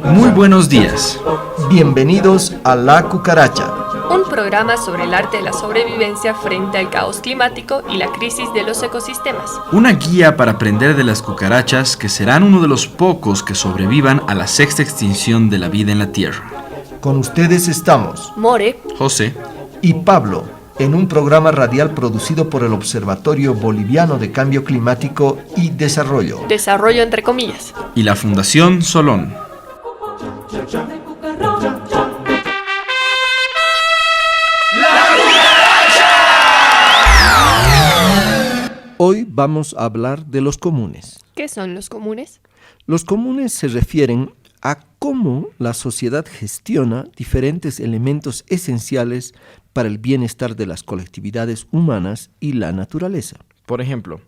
Muy buenos días. Bienvenidos a La Cucaracha, Un programa sobre el arte de la sobrevivencia frente al caos climático y la crisis de los ecosistemas. Una guía para aprender de las cucarachas que serán uno de los pocos que sobrevivan a la sexta extinción de la vida en la Tierra. con ustedes estamos, More, José, y Pablo, en un programa radial producido por el Observatorio Boliviano de Cambio Climático y Desarrollo. desarrollo entre comillas. y la Fundación Solón. Hoy vamos a hablar de los comunes. ¿Qué son los comunes? Los comunes se refieren a cómo la sociedad gestiona diferentes elementos esenciales para el bienestar de las colectividades humanas y la naturaleza. Por ejemplo,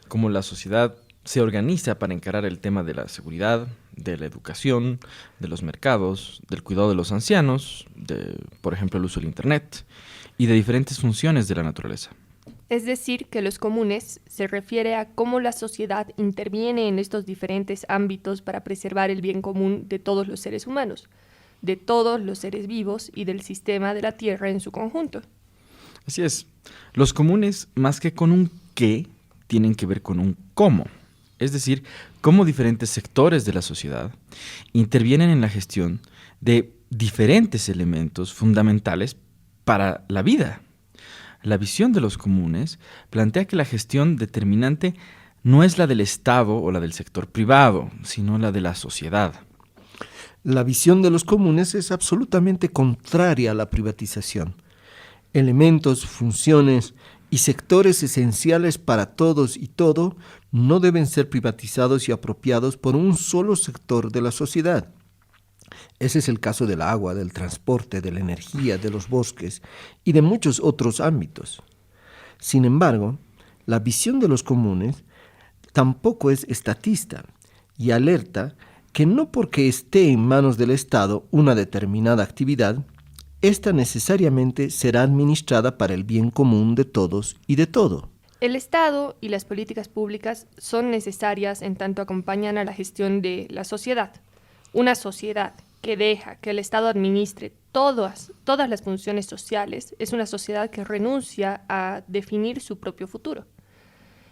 cómo la sociedad se organiza para encarar el tema de la seguridad, de la educación, de los mercados, del cuidado de los ancianos, por ejemplo, el uso del Internet y de diferentes funciones de la naturaleza. Es decir, que los comunes se refiere a cómo la sociedad interviene en estos diferentes ámbitos para preservar el bien común de todos los seres humanos, de todos los seres vivos y del sistema de la Tierra en su conjunto. Así es, los comunes, más que con un qué, tienen que ver con un cómo. Es decir, cómo diferentes sectores de la sociedad intervienen en la gestión de diferentes elementos fundamentales para la vida. La visión de los comunes plantea que la gestión determinante no es la del Estado o la del sector privado, sino la de la sociedad. La visión de los comunes es absolutamente contraria a la privatización. Elementos, funciones y sectores esenciales para todos y todo no deben ser privatizados y apropiados por un solo sector de la sociedad. Ese es el caso del agua, del transporte, de la energía, de los bosques y de muchos otros ámbitos. Sin embargo, la visión de los comunes tampoco es estatista y alerta que no porque esté en manos del Estado una determinada actividad, esta necesariamente será administrada para el bien común de todos y de todo. El Estado y las políticas públicas son necesarias en tanto acompañan a la gestión de la sociedad. Una sociedad que deja que el Estado administre todas las funciones sociales es una sociedad que renuncia a definir su propio futuro.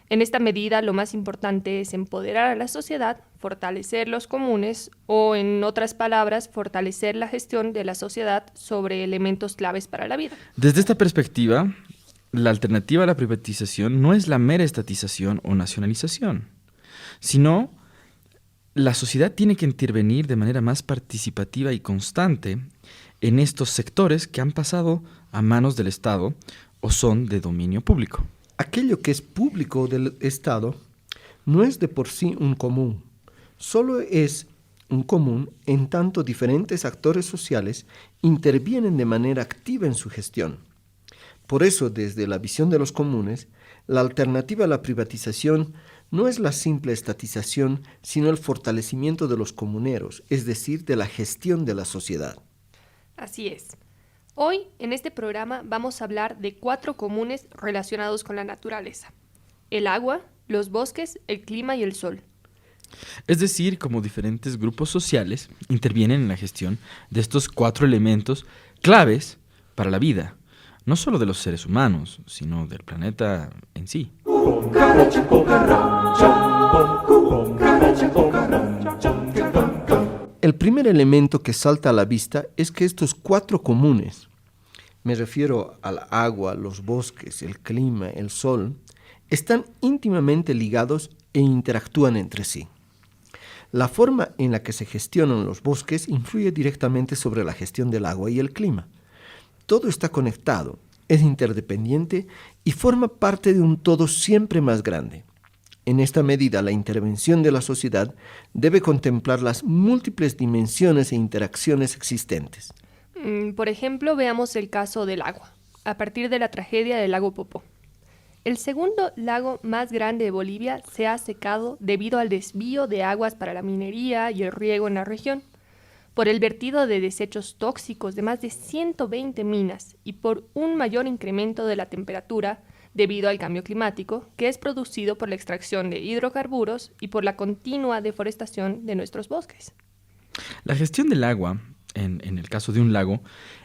En esta medida, lo más importante es empoderar a la sociedad, fortalecer los comunes o, en otras palabras, fortalecer la gestión de la sociedad sobre elementos claves para la vida. Desde esta perspectiva, la alternativa a la privatización no es la mera estatización o nacionalización, sino la sociedad tiene que intervenir de manera más participativa y constante en estos sectores que han pasado a manos del Estado o son de dominio público. Aquello que es público del Estado no es de por sí un común, solo es un común en tanto diferentes actores sociales intervienen de manera activa en su gestión. Por eso, desde la visión de los comunes, la alternativa a la privatización no es la simple estatización, sino el fortalecimiento de los comuneros, es decir, de la gestión de la sociedad. Así es. Hoy, en este programa, vamos a hablar de 4 comunes relacionados con la naturaleza: el agua, los bosques, el clima y el sol. Es decir, cómo diferentes grupos sociales intervienen en la gestión de estos 4 elementos claves para la vida, no solo de los seres humanos, sino del planeta en sí. El primer elemento que salta a la vista es que estos 4 comunes, me refiero al agua, los bosques, el clima, el sol, están íntimamente ligados e interactúan entre sí. La forma en la que se gestionan los bosques influye directamente sobre la gestión del agua y el clima. Todo está conectado, es interdependiente y forma parte de un todo siempre más grande. En esta medida, la intervención de la sociedad debe contemplar las múltiples dimensiones e interacciones existentes. Por ejemplo, veamos el caso del agua, a partir de la tragedia del lago Popó. El segundo lago más grande de Bolivia se ha secado debido al desvío de aguas para la minería y el riego en la región, por el vertido de desechos tóxicos de más de 120 minas y por un mayor incremento de la temperatura debido al cambio climático, que es producido por la extracción de hidrocarburos y por la continua deforestación de nuestros bosques. La gestión del agua, en el caso de un lago,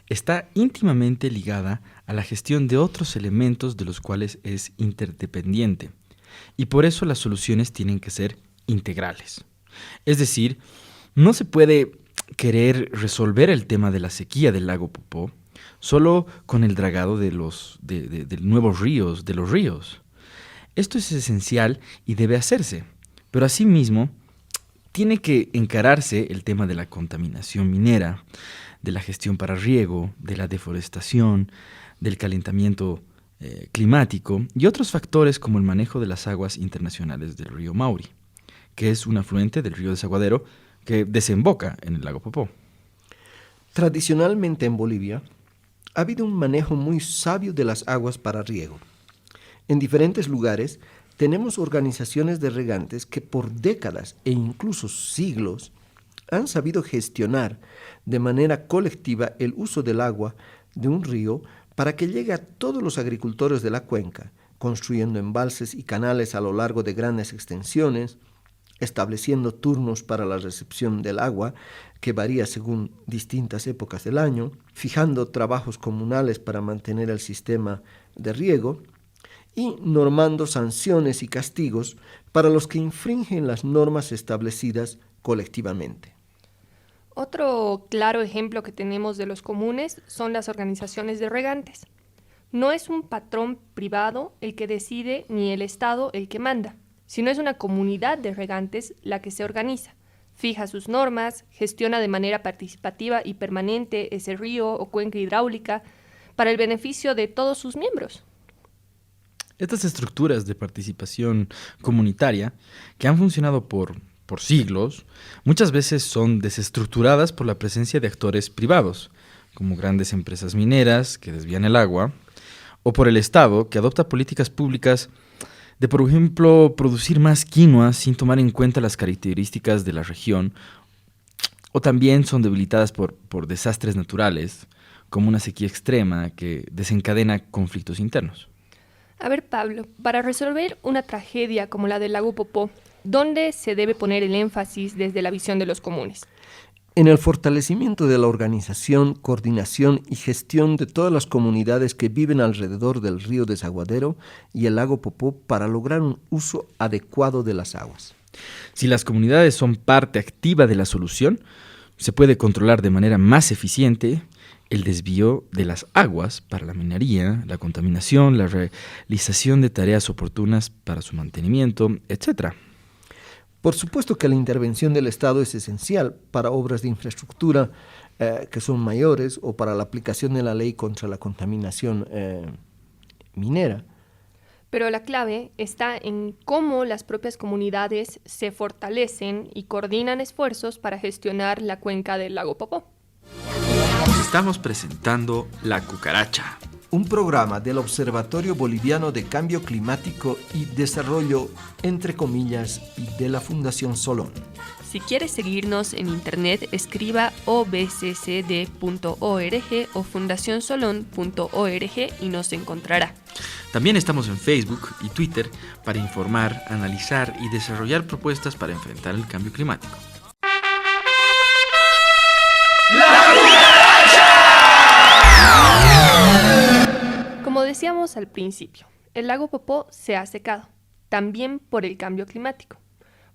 está íntimamente ligada a la gestión de otros elementos de los cuales es interdependiente. Y por eso las soluciones tienen que ser integrales. Es decir, no se puede querer resolver el tema de la sequía del lago Popó solo con el dragado de los nuevos ríos, de los ríos. Esto es esencial y debe hacerse, pero asimismo tiene que encararse el tema de la contaminación minera, de la gestión para riego, de la deforestación, del calentamiento climático y otros factores como el manejo de las aguas internacionales del río Mauri, que es un afluente del río Desaguadero que desemboca en el lago Popó. Tradicionalmente en Bolivia ha habido un manejo muy sabio de las aguas para riego. En diferentes lugares tenemos organizaciones de regantes que por décadas e incluso siglos han sabido gestionar de manera colectiva el uso del agua de un río para que llegue a todos los agricultores de la cuenca, construyendo embalses y canales a lo largo de grandes extensiones, estableciendo turnos para la recepción del agua, que varía según distintas épocas del año, fijando trabajos comunales para mantener el sistema de riego y normando sanciones y castigos para los que infringen las normas establecidas colectivamente. Otro claro ejemplo que tenemos de los comunes son las organizaciones de regantes. No es un patrón privado el que decide ni el Estado el que manda, sino es una comunidad de regantes la que se organiza, fija sus normas, gestiona de manera participativa y permanente ese río o cuenca hidráulica para el beneficio de todos sus miembros. Estas estructuras de participación comunitaria, que han funcionado por siglos, muchas veces son desestructuradas por la presencia de actores privados, como grandes empresas mineras que desvían el agua, o por el Estado, que adopta políticas públicas de, por ejemplo, producir más quinoa sin tomar en cuenta las características de la región, o también son debilitadas por desastres naturales, como una sequía extrema que desencadena conflictos internos. A ver, Pablo, para resolver una tragedia como la del lago Popó, ¿dónde se debe poner el énfasis desde la visión de los comunes? En el fortalecimiento de la organización, coordinación y gestión de todas las comunidades que viven alrededor del río Desaguadero y el lago Popó para lograr un uso adecuado de las aguas. Si las comunidades son parte activa de la solución, se puede controlar de manera más eficiente el desvío de las aguas para la minería, la contaminación, la realización de tareas oportunas para su mantenimiento, etc. Por supuesto que la intervención del Estado es esencial para obras de infraestructura que son mayores o para la aplicación de la ley contra la contaminación minera. Pero la clave está en cómo las propias comunidades se fortalecen y coordinan esfuerzos para gestionar la cuenca del lago Popó. Estamos presentando La Cucaracha, Un programa del Observatorio Boliviano de Cambio Climático y Desarrollo, entre comillas, y de la Fundación Solón. Si quieres seguirnos en internet, escriba obccd.org o fundacionsolon.org y nos encontrará. También estamos en Facebook y Twitter para informar, analizar y desarrollar propuestas para enfrentar el cambio climático. Como decíamos al principio, el lago Popó se ha secado, también por el cambio climático,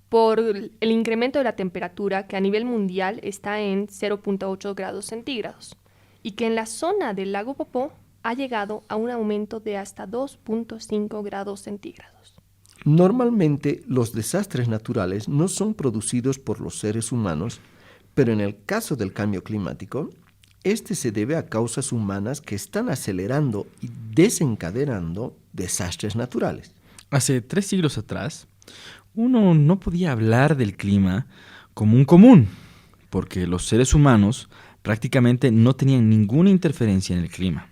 por el incremento de la temperatura que a nivel mundial está en 0.8 grados centígrados y que en la zona del lago Popó ha llegado a un aumento de hasta 2.5 grados centígrados. Normalmente los desastres naturales no son producidos por los seres humanos, pero en el caso del cambio climático, este se debe a causas humanas que están acelerando y desencadenando desastres naturales. Hace 3 siglos atrás, uno no podía hablar del clima como un común, porque los seres humanos prácticamente no tenían ninguna interferencia en el clima.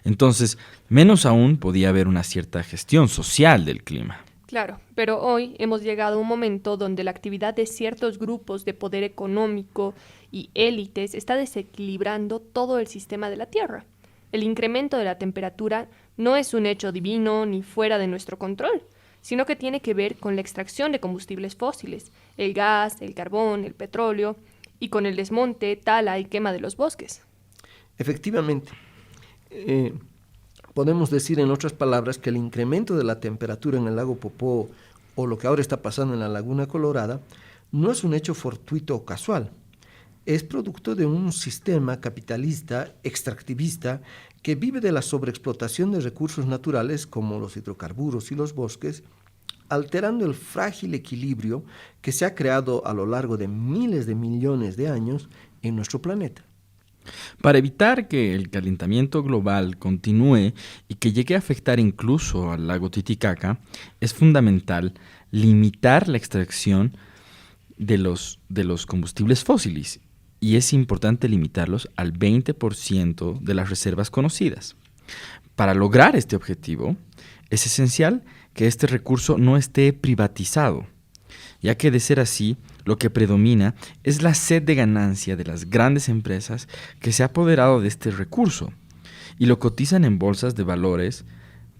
Entonces, menos aún podía haber una cierta gestión social del clima. Claro, pero hoy hemos llegado a un momento donde la actividad de ciertos grupos de poder económico y élites está desequilibrando todo el sistema de la Tierra. El incremento de la temperatura no es un hecho divino ni fuera de nuestro control, sino que tiene que ver con la extracción de combustibles fósiles, el gas, el carbón, el petróleo, y con el desmonte, tala y quema de los bosques. Efectivamente, podemos decir en otras palabras que el incremento de la temperatura en el lago Popó o lo que ahora está pasando en la Laguna Colorada no es un hecho fortuito o casual. Es producto de un sistema capitalista, extractivista, que vive de la sobreexplotación de recursos naturales como los hidrocarburos y los bosques, alterando el frágil equilibrio que se ha creado a lo largo de miles de millones de años en nuestro planeta. Para evitar que el calentamiento global continúe y que llegue a afectar incluso al lago Titicaca, es fundamental limitar la extracción de los combustibles fósiles, y es importante limitarlos al 20% de las reservas conocidas. Para lograr este objetivo, es esencial que este recurso no esté privatizado, ya que de ser así, lo que predomina es la sed de ganancia de las grandes empresas que se ha apoderado de este recurso y lo cotizan en bolsas de valores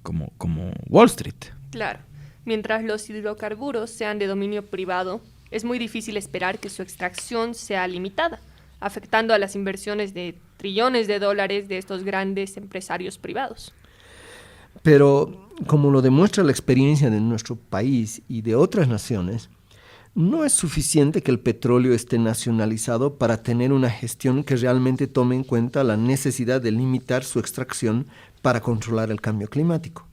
como Wall Street. Claro, mientras los hidrocarburos sean de dominio privado, es muy difícil esperar que su extracción sea limitada, afectando a las inversiones de trillones de dólares de estos grandes empresarios privados. Pero, como lo demuestra la experiencia de nuestro país y de otras naciones, no es suficiente que el petróleo esté nacionalizado para tener una gestión que realmente tome en cuenta la necesidad de limitar su extracción para controlar el cambio climático.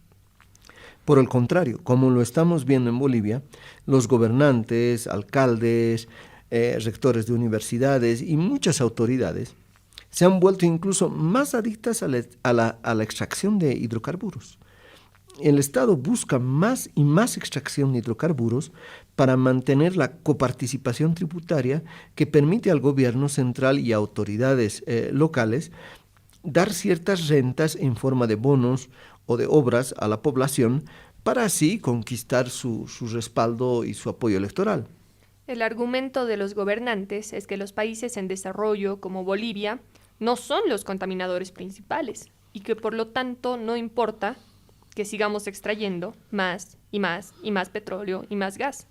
Por el contrario, como lo estamos viendo en Bolivia, los gobernantes, alcaldes, rectores de universidades y muchas autoridades se han vuelto incluso más adictas a la extracción de hidrocarburos. El Estado busca más y más extracción de hidrocarburos para mantener la coparticipación tributaria que permite al gobierno central y a autoridades locales dar ciertas rentas en forma de bonos o de obras a la población para así conquistar su respaldo y su apoyo electoral. El argumento de los gobernantes es que los países en desarrollo, como Bolivia, no son los contaminadores principales y que por lo tanto no importa que sigamos extrayendo más y más y más petróleo y más gas.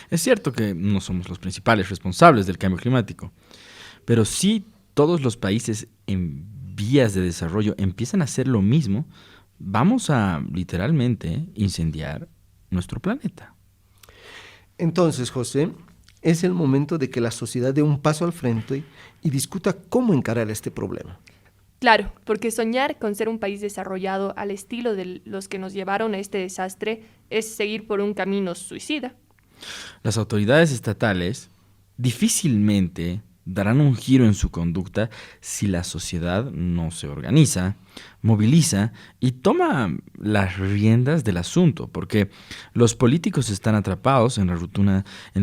Es cierto que no somos los principales responsables del cambio climático, pero si todos los países en vías de desarrollo empiezan a hacer lo mismo, vamos a literalmente incendiar nuestro planeta. Entonces, José, es el momento de que la sociedad dé un paso al frente y discuta cómo encarar este problema. Claro, porque soñar con ser un país desarrollado al estilo de los que nos llevaron a este desastre es seguir por un camino suicida. Las autoridades estatales difícilmente darán un giro en su conducta si la sociedad no se organiza, moviliza y toma las riendas del asunto, porque los políticos están atrapados en la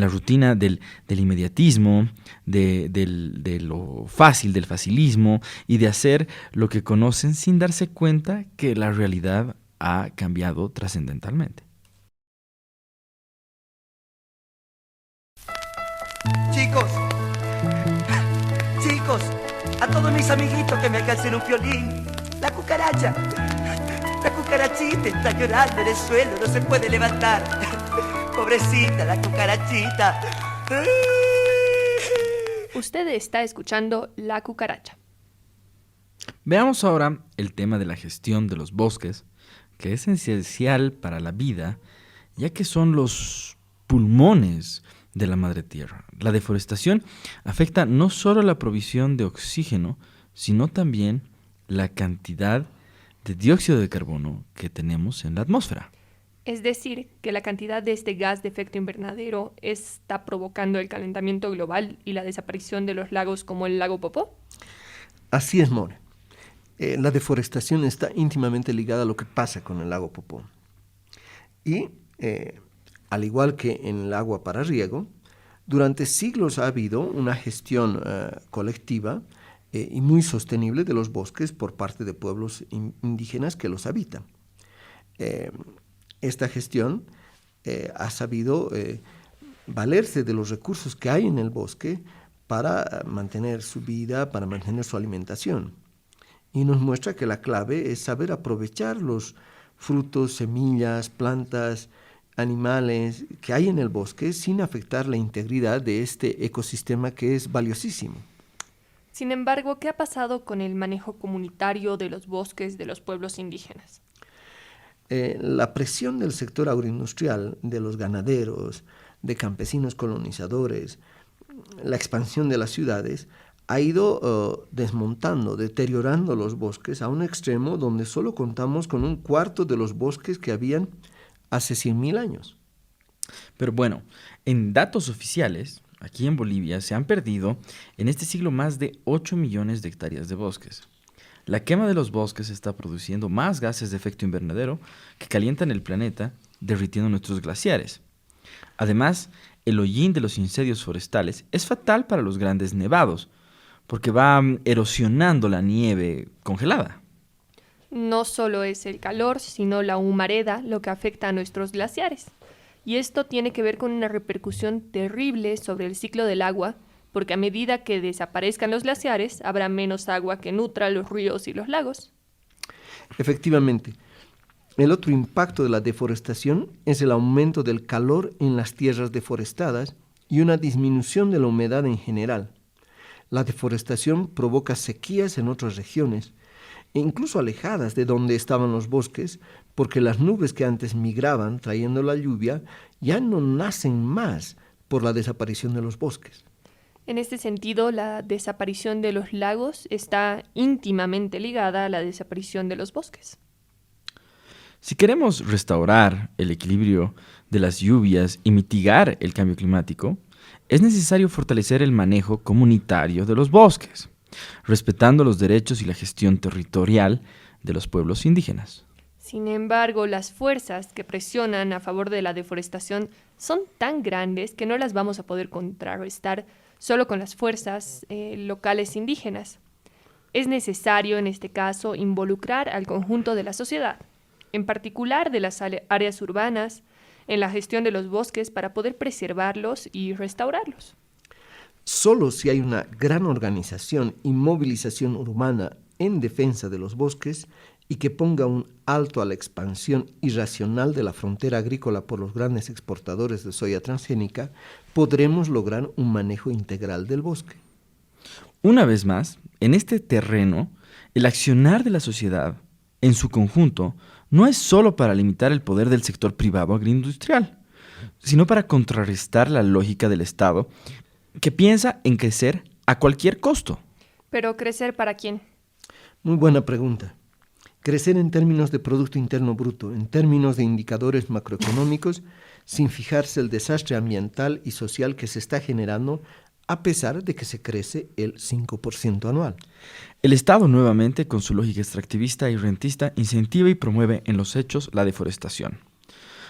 rutina del inmediatismo, de lo fácil, del facilismo y de hacer lo que conocen sin darse cuenta que la realidad ha cambiado trascendentalmente. Chicos, a todos mis amiguitos que me alcancen un violín. La cucarachita está llorando en el suelo, no se puede levantar. Pobrecita la cucarachita. Usted está escuchando La Cucaracha. Veamos ahora el tema de la gestión de los bosques, que es esencial para la vida, ya que son los pulmones de la madre tierra. La deforestación afecta no solo la provisión de oxígeno, sino también la cantidad de dióxido de carbono que tenemos en la atmósfera. Es decir, que la cantidad de este gas de efecto invernadero está provocando el calentamiento global y la desaparición de los lagos como el lago Popó. Así es, More. La deforestación está íntimamente ligada a lo que pasa con el lago Popó. Y al igual que en el agua para riego, durante siglos ha habido una gestión colectiva y muy sostenible de los bosques por parte de pueblos indígenas que los habitan. Esta gestión ha sabido valerse de los recursos que hay en el bosque para mantener su vida, para mantener su alimentación. y nos muestra que la clave es saber aprovechar los frutos, semillas, plantas, animales que hay en el bosque sin afectar la integridad de este ecosistema que es valiosísimo. Sin embargo, ¿qué ha pasado con el manejo comunitario de los bosques de los pueblos indígenas? La presión del sector agroindustrial, de los ganaderos, de campesinos colonizadores, la expansión de las ciudades, ha ido desmontando, deteriorando los bosques a un extremo donde solo contamos con un cuarto de los bosques que habían hace 100.000 años. Pero bueno, en datos oficiales, aquí en Bolivia se han perdido en este siglo más de 8 millones de hectáreas de bosques. La quema de los bosques está produciendo más gases de efecto invernadero que calientan el planeta, derritiendo nuestros glaciares. Además, el hollín de los incendios forestales es fatal para los grandes nevados, porque va erosionando la nieve congelada. No solo es el calor, sino la humareda lo que afecta a nuestros glaciares. Y esto tiene que ver con una repercusión terrible sobre el ciclo del agua, porque a medida que desaparezcan los glaciares, habrá menos agua que nutra los ríos y los lagos. Efectivamente, el otro impacto de la deforestación es el aumento del calor en las tierras deforestadas y una disminución de la humedad en general. La deforestación provoca sequías en otras regiones, incluso alejadas de donde estaban los bosques, porque las nubes que antes migraban trayendo la lluvia ya no nacen más por la desaparición de los bosques. En este sentido, la desaparición de los lagos está íntimamente ligada a la desaparición de los bosques. Si queremos restaurar el equilibrio de las lluvias y mitigar el cambio climático, es necesario fortalecer el manejo comunitario de los bosques, respetando los derechos y la gestión territorial de los pueblos indígenas. Sin embargo, las fuerzas que presionan a favor de la deforestación son tan grandes que no las vamos a poder contrarrestar solo con las fuerzas locales indígenas. Es necesario, en este caso, involucrar al conjunto de la sociedad, en particular de las áreas urbanas, en la gestión de los bosques para poder preservarlos y restaurarlos. Solo si hay una gran organización y movilización urbana en defensa de los bosques y que ponga un alto a la expansión irracional de la frontera agrícola por los grandes exportadores de soya transgénica, podremos lograr un manejo integral del bosque. Una vez más, en este terreno, el accionar de la sociedad, en su conjunto, no es solo para limitar el poder del sector privado agroindustrial, sino para contrarrestar la lógica del Estado que piensa en crecer a cualquier costo. ¿Pero crecer para quién? Muy buena pregunta. Crecer en términos de Producto Interno Bruto, en términos de indicadores macroeconómicos, sin fijarse el desastre ambiental y social que se está generando, a pesar de que se crece el 5% anual. El Estado, nuevamente, con su lógica extractivista y rentista, incentiva y promueve en los hechos la deforestación,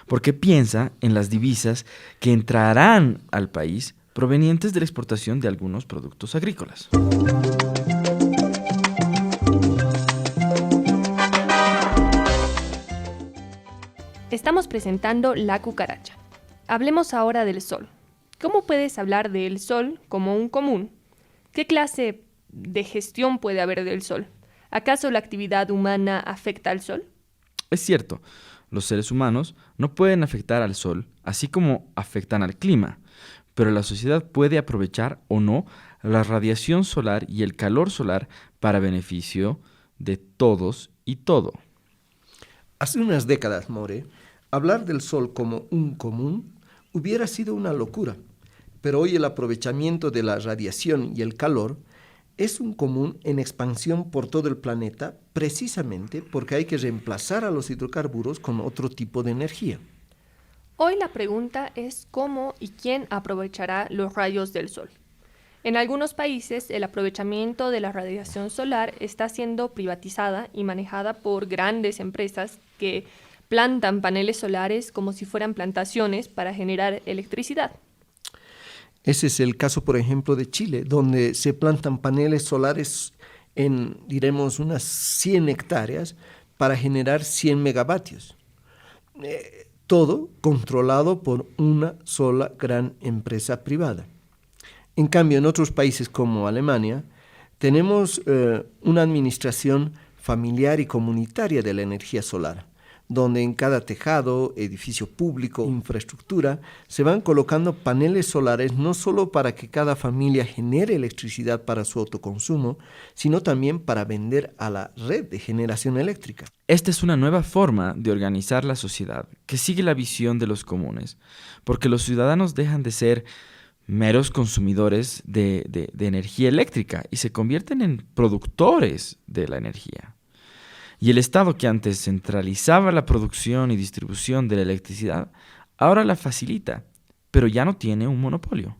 porque piensa en las divisas que entrarán al país provenientes de la exportación de algunos productos agrícolas. Estamos presentando La Cucaracha. Hablemos ahora del sol. ¿Cómo puedes hablar del sol como un común? ¿Qué clase de gestión puede haber del sol? ¿Acaso la actividad humana afecta al sol? Es cierto, los seres humanos no pueden afectar al sol, así como afectan al clima, pero la sociedad puede aprovechar o no la radiación solar y el calor solar para beneficio de todos y todo. Hace unas décadas, More, hablar del sol como un común hubiera sido una locura, pero hoy el aprovechamiento de la radiación y el calor es un común en expansión por todo el planeta, precisamente porque hay que reemplazar a los hidrocarburos con otro tipo de energía. Hoy la pregunta es cómo y quién aprovechará los rayos del sol. En algunos países, el aprovechamiento de la radiación solar está siendo privatizada y manejada por grandes empresas que plantan paneles solares como si fueran plantaciones para generar electricidad. Ese es el caso, por ejemplo, de Chile, donde se plantan paneles solares en, diremos, unas 100 hectáreas para generar 100 megavatios. Todo controlado por una sola gran empresa privada. En cambio, en otros países como Alemania, tenemos una administración familiar y comunitaria de la energía solar, donde en cada tejado, edificio público, infraestructura, se van colocando paneles solares no solo para que cada familia genere electricidad para su autoconsumo, sino también para vender a la red de generación eléctrica. Esta es una nueva forma de organizar la sociedad que sigue la visión de los comunes, porque los ciudadanos dejan de ser meros consumidores de energía eléctrica y se convierten en productores de la energía. Y el Estado, que antes centralizaba la producción y distribución de la electricidad, ahora la facilita, pero ya no tiene un monopolio.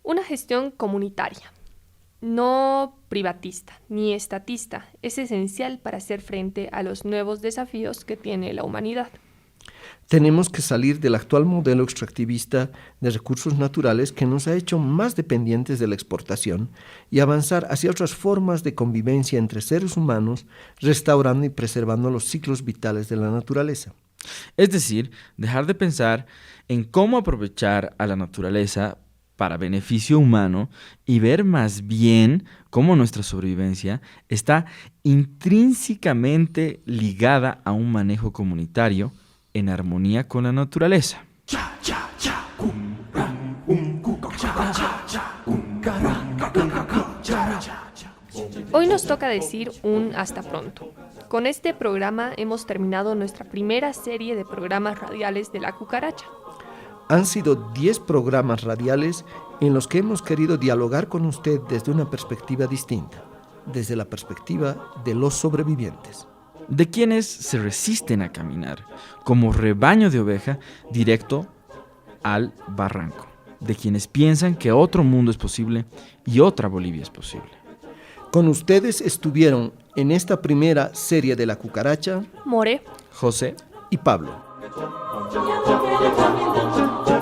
Una gestión comunitaria, no privatista ni estatista, es esencial para hacer frente a los nuevos desafíos que tiene la humanidad. Tenemos que salir del actual modelo extractivista de recursos naturales que nos ha hecho más dependientes de la exportación y avanzar hacia otras formas de convivencia entre seres humanos, restaurando y preservando los ciclos vitales de la naturaleza. Es decir, dejar de pensar en cómo aprovechar a la naturaleza para beneficio humano y ver más bien cómo nuestra sobrevivencia está intrínsecamente ligada a un manejo comunitario en armonía con la naturaleza. Hoy nos toca decir un hasta pronto. Con este programa hemos terminado nuestra primera serie de programas radiales de La Cucaracha. Han sido 10 programas radiales en los que hemos querido dialogar con usted desde una perspectiva distinta, desde la perspectiva de los sobrevivientes. De quienes se resisten a caminar como rebaño de oveja directo al barranco. De quienes piensan que otro mundo es posible y otra Bolivia es posible. Con ustedes estuvieron en esta primera serie de La Cucaracha, More, José y Pablo. Thank you.